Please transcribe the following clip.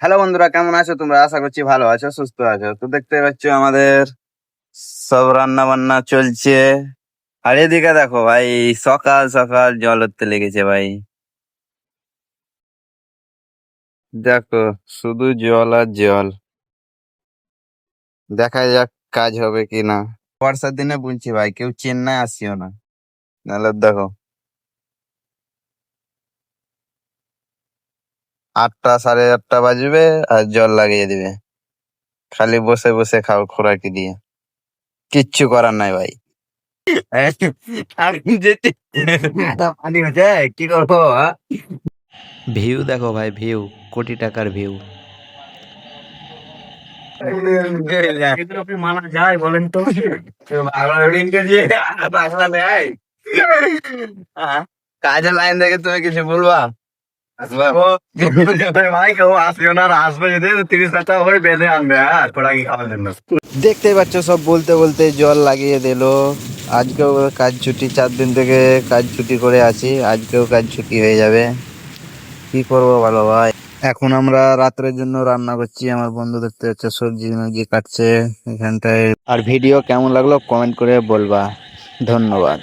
Hello বন্ধুরা, কেমন আছো তোমরা? আশা করছি ভালো আছো, সুস্থ আছো। তো দেখতে পাচ্ছ আমাদের সব রান্না বান্না চলছে। আর এদিকে দেখো ভাই, সকাল সকাল জল উঠতে লেগেছে ভাই। দেখো, শুধু জল আর জল। দেখা যাক কাজ হবে কি না। বর্ষার দিনে বলছি ভাই, কেউ চেন্নাই আসিও না, নাহলে দেখো 8টা 8:30 বাজবে আর জল লাগিয়ে দিবে। খালি বসে বসে খাও খোরাকি দিয়ে, কিচ্ছু করার নাই ভাই। আমি যেতে পানি হচ্ছে, কি করবো? ভিউ দেখো ভাই, ভিউ কোটি টাকার ভিউ। এগুলো আপনি মানা যায় বলেন তো? বাংলা নেয়। কাজের লাইন দেখে তুমি কিছু বলবা? ভাই কেউ আসবে না, আর আসবে যদি 30 টাকা করে বেঁধে আনবে, হ্যাঁ তোরা কি খাওয়ার জন্য। দেখতেই পাচ্ছ, সব বলতে বলতে জল লাগিয়ে দিল। আজকেও কাজ ছুটি, 4 দিন থেকে কাজ ছুটি করে আছি, আজকেও কাজ ছুটি হয়ে যাবে। কি করবো ভালো ভাই। এখন আমরা রাত্রের জন্য রান্না করছি। আমার বন্ধু দেখতে পাচ্ছে সবজি মবজি কাটছে এখানটায়। আর ভিডিও কেমন লাগলো কমেন্ট করে বলবা। ধন্যবাদ।